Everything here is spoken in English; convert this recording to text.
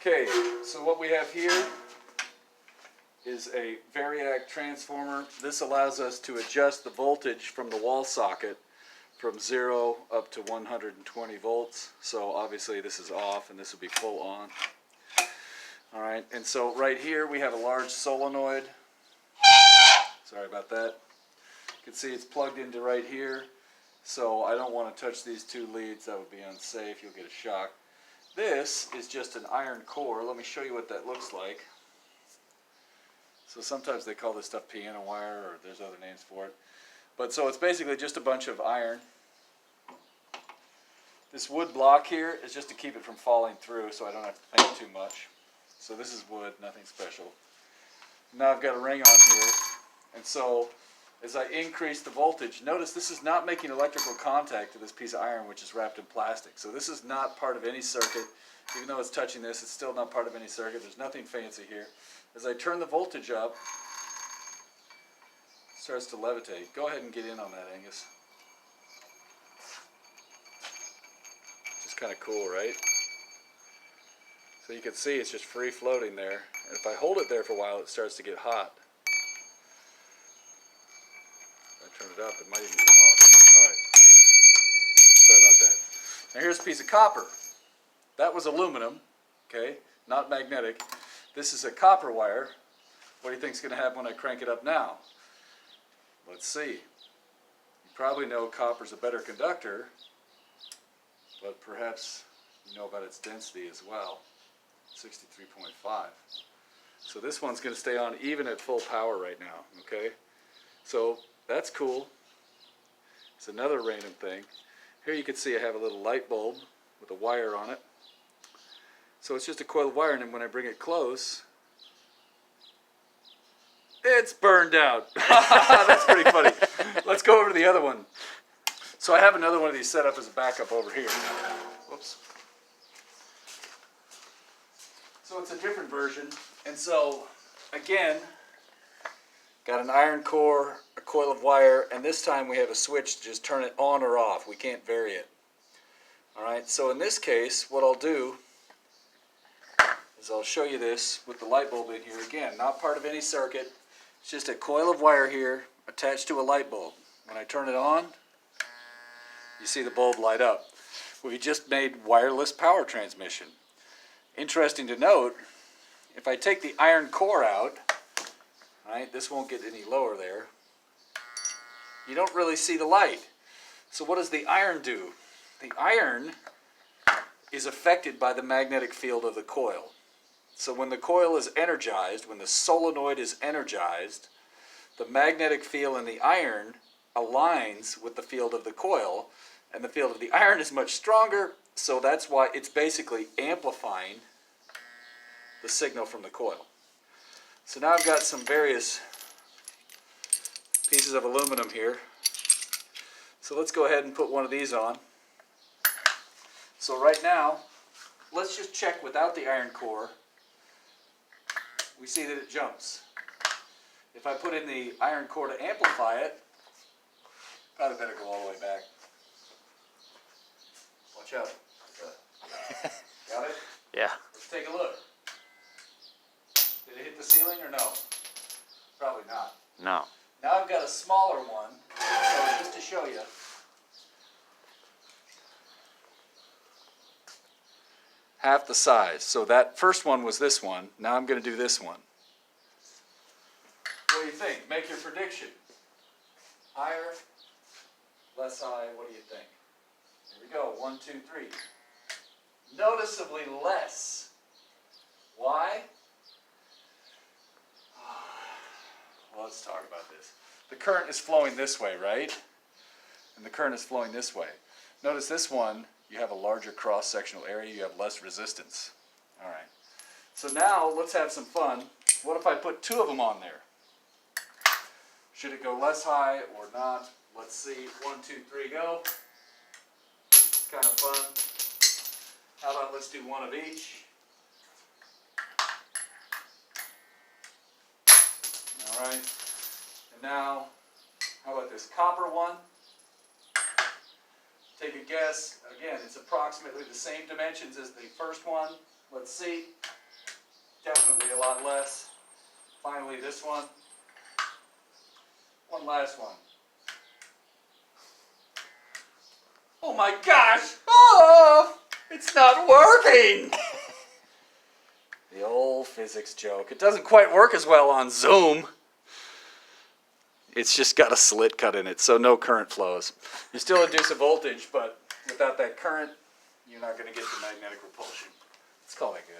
Okay, so what we have here is a Variac transformer. This allows us to adjust the voltage from the wall socket from 0 up to 120 volts. So obviously this is off and this will be full on. Alright, and so right here we have a large solenoid. Sorry about that. You can see it's plugged into right here. So I don't want to touch these two leads, that would be unsafe, you'll get a shock. This is just an iron core. Let me show you what that looks like. So sometimes they call this stuff piano wire, or there's other names for it. But so it's basically just a bunch of iron. This wood block here is just to keep it from falling through, so I don't have to think too much. So this is wood, nothing special. Now I've got a ring on here, and so as I increase the voltage, notice this is not making electrical contact to this piece of iron which is wrapped in plastic. So this is not part of any circuit. Even though it's touching this, it's still not part of any circuit. There's nothing fancy here. As I turn the voltage up, it starts to levitate. Go ahead and get in on that, Angus. Just kind of cool, right? So you can see it's just free floating there. And if I hold it there for a while, it starts to get hot. Turn it up, it might even come off. Alright. Sorry about that. Now here's a piece of copper. That was aluminum, okay, not magnetic. This is a copper wire. What do you think is going to happen when I crank it up now? Let's see. You probably know copper's a better conductor, but perhaps you know about its density as well. 63.5. So this one's going to stay on even at full power right now, okay? So that's cool. It's another random thing. Here you can see I have a little light bulb with a wire on it. So it's just a coil of wire, and then when I bring it close, it's burned out. That's pretty funny. Let's go over to the other one. So I have another one of these set up as a backup over here. Whoops. So it's a different version. And so, again, got an iron core, a coil of wire, and this time we have a switch to just turn it on or off. We can't vary it. Alright, so in this case, what I'll do is I'll show you this with the light bulb in here. Again, not part of any circuit. It's just a coil of wire here attached to a light bulb. When I turn it on, you see the bulb light up. We just made wireless power transmission. Interesting to note, if I take the iron core out, right, this won't get any lower there, you don't really see the light. So what does the iron do? The iron is affected by the magnetic field of the coil. So when the coil is energized, when the solenoid is energized, the magnetic field in the iron aligns with the field of the coil, and the field of the iron is much stronger, so that's why it's basically amplifying the signal from the coil. So now I've got some various pieces of aluminum here. So let's go ahead and put one of these on. So right now, let's just check without the iron core. We see that it jumps. If I put in the iron core to amplify it, probably better go all the way back. Watch out. Got it? Yeah. Let's take a look. Did it hit the ceiling or no? Probably not. No. Now I've got a smaller one, so just to show you. Half the size. So that first one was this one. Now I'm going to do this one. What do you think? Make your prediction. Higher, less high, what do you think? Here we go. 1, 2, 3. Noticeably less. Why? Well, let's talk about this. The current is flowing this way, right? And the current is flowing this way. Notice this one, you have a larger cross-sectional area, you have less resistance. All right. So now let's have some fun. What if I put 2 of them on there? Should it go less high or not? Let's see. 1, 2, 3, go. It's kind of fun. How about let's do one of each? All right. And now, how about this copper one? Take a guess. Again, it's approximately the same dimensions as the first one. Let's see. Definitely a lot less. Finally, this one. One last one. Oh my gosh! Oh! It's not working! The old physics joke. It doesn't quite work as well on Zoom. It's just got a slit cut in it, so no current flows. You still induce a voltage, but without that current, you're not going to get the magnetic repulsion. Let's call that good.